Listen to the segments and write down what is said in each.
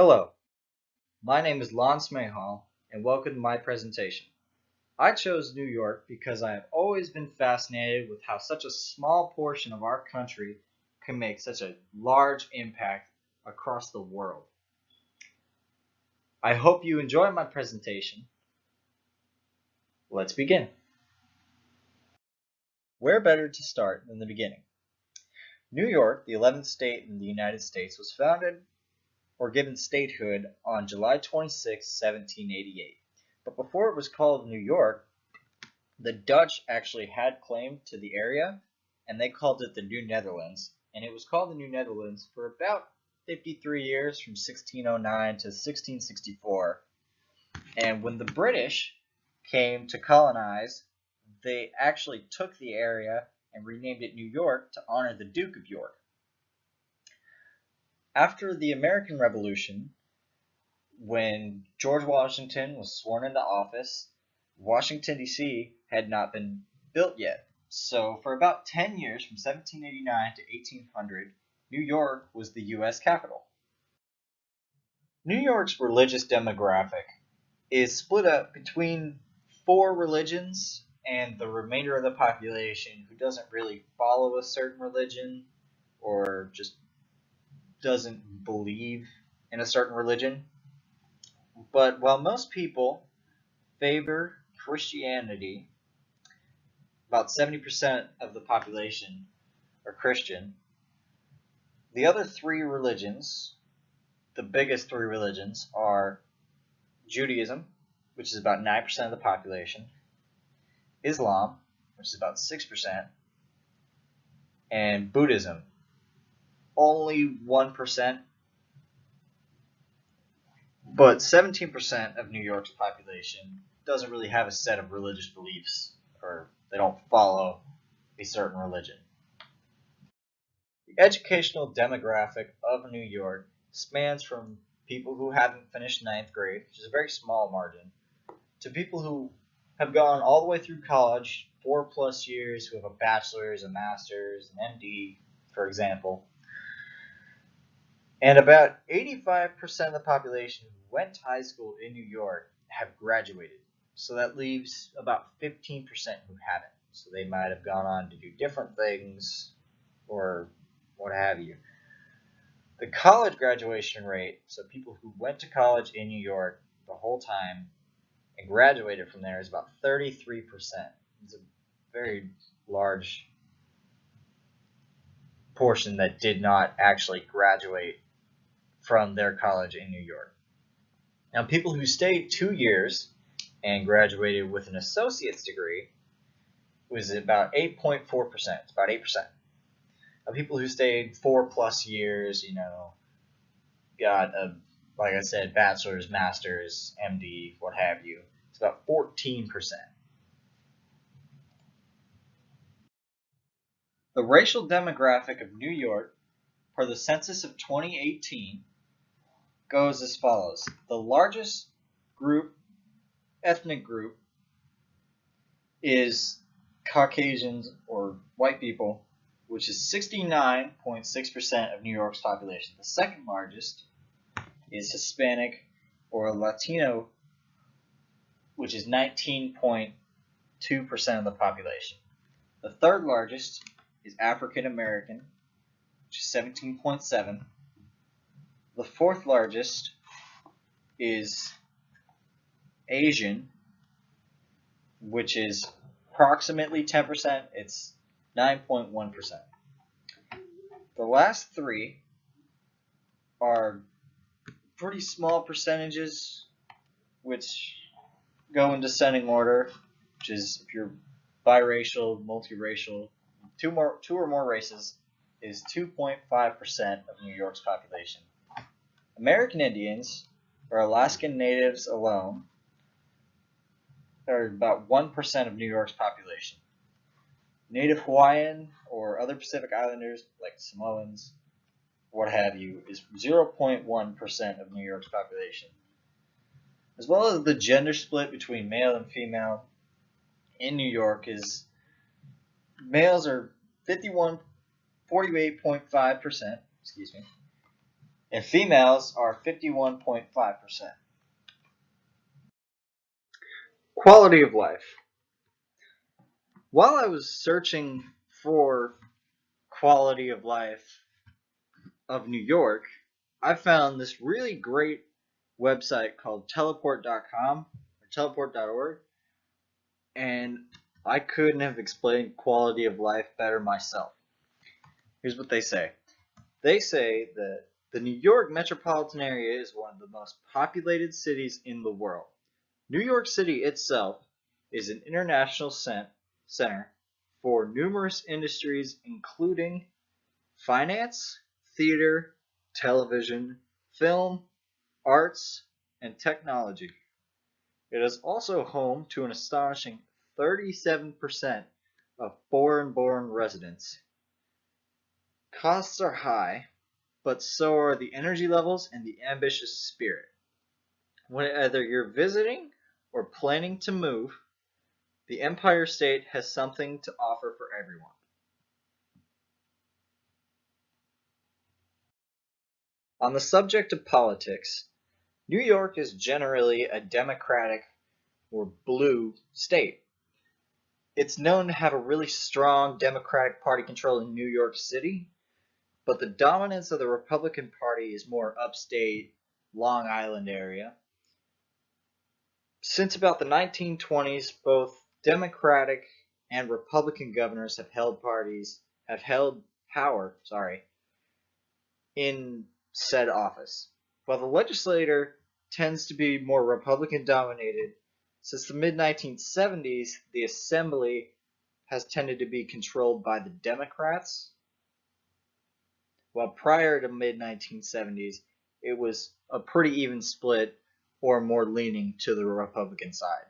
Hello, my name is Lon Smehal, and welcome to my presentation. I chose New York because I have always been fascinated with how such a small portion of our country can make such a large impact across the world. I hope you enjoy my presentation. Let's begin. Where better to start than the beginning? New York, the 11th state in the United States, was founded or given statehood on July 26, 1788. But before it was called New York, the Dutch actually had claim to the area, and they called it the New Netherlands. And it was called the New Netherlands for about 53 years, from 1609 to 1664. And when the British came to colonize, they actually took the area and renamed it New York to honor the Duke of York. After the American Revolution, when George Washington was sworn into office, Washington, D.C. had not been built yet. So for about 10 years, from 1789 to 1800, New York was the U.S. capital. New York's religious demographic is split up between 4 religions and the remainder of the population who doesn't really follow a certain religion or just doesn't believe in a certain religion. But while most people favor Christianity, about 70% of the population are Christian. The other 3 religions, the biggest 3 religions, are Judaism, which is about 9% of the population, Islam, which is about 6%, and Buddhism, only 1%, but 17% of New York's population doesn't really have a set of religious beliefs, or they don't follow a certain religion. The educational demographic of New York spans from people who haven't finished 9th grade, which is a very small margin, to people who have gone all the way through college, 4+ years, who have a bachelor's, a master's, an MD, for example. And about 85% of the population who went to high school in New York have graduated. So that leaves about 15% who haven't. So they might have gone on to do different things or what have you. The college graduation rate, so people who went to college in New York the whole time and graduated from there, is about 33%. It's a very large portion that did not actually graduate from their college in New York. Now, people who stayed 2 years and graduated with an associate's degree was about 8.4%. It's about 8%. Of people who stayed 4+ years, got a, like I said, bachelor's, master's, MD, what have you, it's about 14%. The racial demographic of New York per the census of 2018 goes as follows. The largest ethnic group, is Caucasians or white people, which is 69.6% of New York's population. The second largest is Hispanic or Latino, which is 19.2% of the population. The third largest is African American, which is 17.7%. The fourth largest is Asian, which is approximately 10%. It's 9.1%. The last 3 are pretty small percentages, which go in descending order, which is if you're biracial, multiracial, two or more races, is 2.5% of New York's population. American Indians, or Alaskan Natives alone, are about 1% of New York's population. Native Hawaiian or other Pacific Islanders, like Samoans, what have you, is 0.1% of New York's population. As well as the gender split between male and female in New York is males are 48.5%, and females are 51.5%. Quality of life. While I was searching for quality of life of New York, I found this really great website called teleport.com or teleport.org, and I couldn't have explained quality of life better myself. Here's what they say. They say that the New York metropolitan area is one of the most populated cities in the world. New York City itself is an international center for numerous industries including finance, theater, television, film, arts, and technology. It is also home to an astonishing 37% of foreign-born residents. Costs are high, but so are the energy levels and the ambitious spirit. Whether you're visiting or planning to move, the Empire State has something to offer for everyone. On the subject of politics, New York is generally a Democratic or blue state. It's known to have a really strong Democratic Party control in New York City, but the dominance of the Republican Party is more upstate, Long Island area. Since about the 1920s, both Democratic and Republican governors have held power, in said office. While the legislature tends to be more Republican dominated, since the mid-1970s, the Assembly has tended to be controlled by the Democrats, while prior to mid-1970s, it was a pretty even split or more leaning to the Republican side.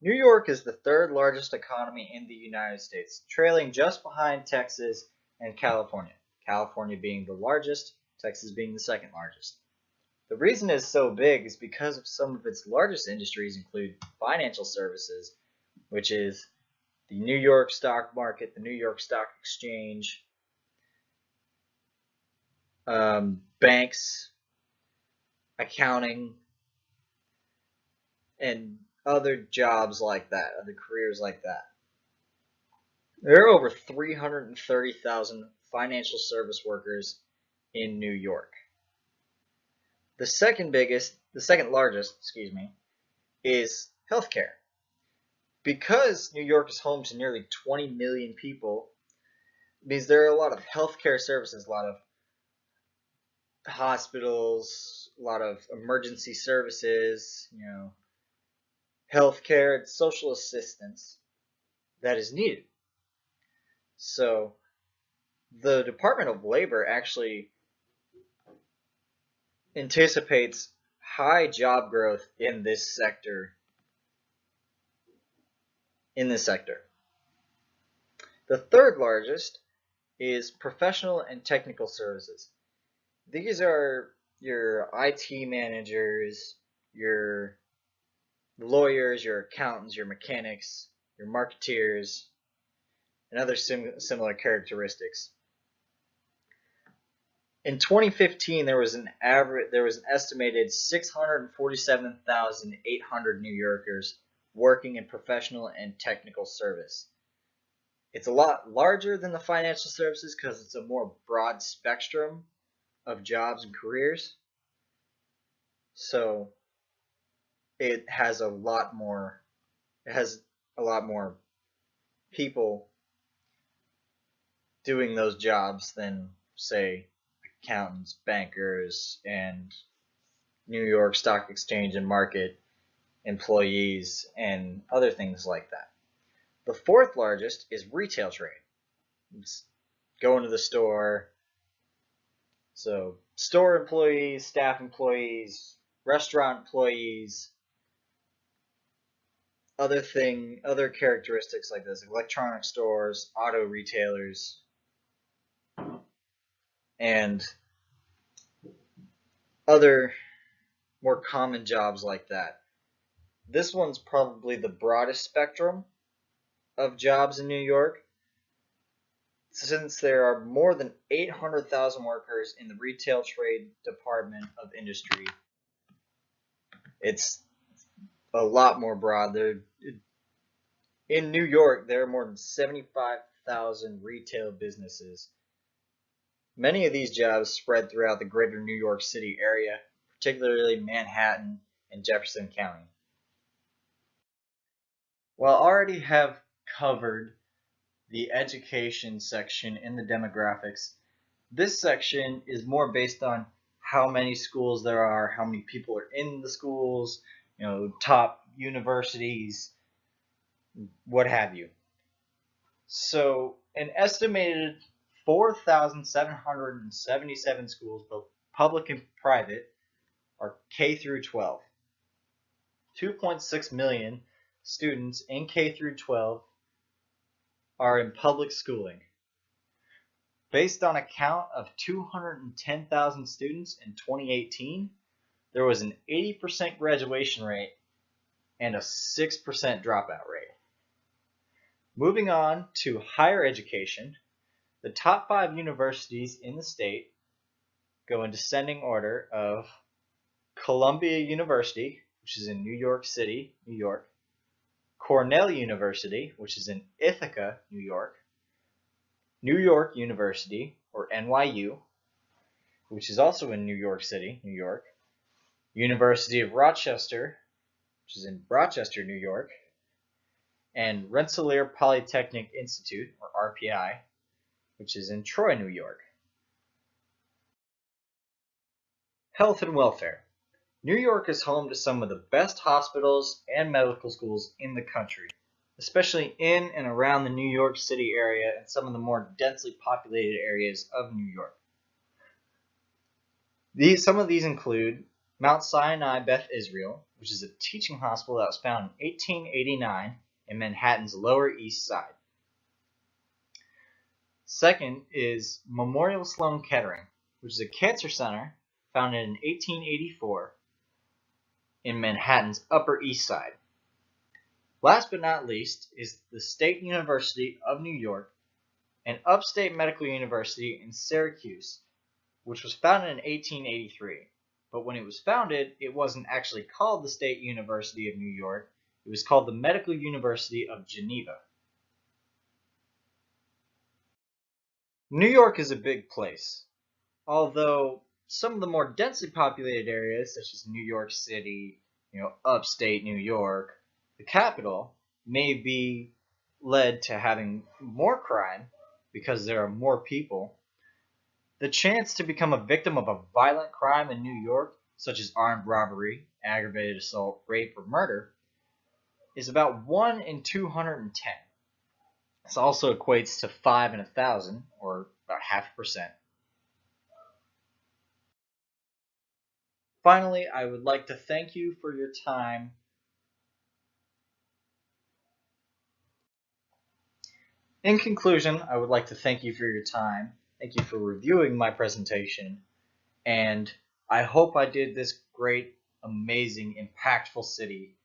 New York is the third largest economy in the United States, trailing just behind Texas and California. California being the largest, Texas being the second largest. The reason it's so big is because of some of its largest industries include financial services, which is the New York stock market, the New York Stock Exchange, banks, accounting, and other jobs like that, other careers like that. There are over 330,000 financial service workers in New York. The second largest, is healthcare. Because New York is home to nearly 20 million people, it means there are a lot of healthcare services, a lot of hospitals, a lot of emergency services, healthcare and social assistance that is needed. So the Department of Labor actually anticipates high job growth in this sector. The third largest is professional and technical services. These are your IT managers, your lawyers, your accountants, your mechanics, your marketeers, and other similar characteristics. In 2015, there was an estimated 647,800 New Yorkers working in professional and technical service. It's a lot larger than the financial services because it's a more broad spectrum of jobs and careers. So it has a lot more people doing those jobs than, say, accountants, bankers, and New York Stock Exchange and market employees and other things like that. The fourth largest is retail trade. It's going to the store. So store employees, staff employees, restaurant employees, other characteristics like this, electronic stores, auto retailers, and other more common jobs like that. This one's probably the broadest spectrum of jobs in New York. since there are more than 800,000 workers in the retail trade department of industry, it's a lot more broad. In New York, there are more than 75,000 retail businesses. Many of these jobs spread throughout the greater New York City area, particularly Manhattan and Jefferson County. While I already have covered the education section in the demographics, this section is more based on how many schools there are, how many people are in the schools, top universities, what have you. So an estimated 4,777 schools, both public and private, are K through 12. 2.6 million students in K through 12 are in public schooling. Based on a count of 210,000 students in 2018, there was an 80% graduation rate and a 6% dropout rate. Moving on to higher education, the top 5 universities in the state go in descending order of Columbia University, which is in New York City, New York, Cornell University, which is in Ithaca, New York, New York University, or NYU, which is also in New York City, New York, University of Rochester, which is in Rochester, New York, and Rensselaer Polytechnic Institute, or RPI, which is in Troy, New York. Health and welfare. New York is home to some of the best hospitals and medical schools in the country, especially in and around the New York City area and some of the more densely populated areas of New York. Some of these include Mount Sinai Beth Israel, which is a teaching hospital that was founded in 1889 in Manhattan's Lower East Side. Second is Memorial Sloan Kettering, which is a cancer center founded in 1884 in Manhattan's Upper East Side. Last but not least is the State University of New York, an upstate medical university in Syracuse, which was founded in 1883. But when it was founded, it wasn't actually called the State University of New York. It was called the Medical University of Geneva. New York is a big place, although some of the more densely populated areas, such as New York City, upstate New York, the capital, may be led to having more crime because there are more people. The chance to become a victim of a violent crime in New York, such as armed robbery, aggravated assault, rape, or murder, is about 1 in 210. This also equates to 5 in 1,000, or about 0.5%. Finally, I would like to thank you for your time. In conclusion, I would like to thank you for your time. Thank you for reviewing my presentation. And I hope I did this great, amazing, impactful city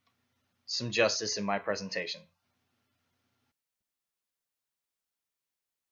some justice in my presentation.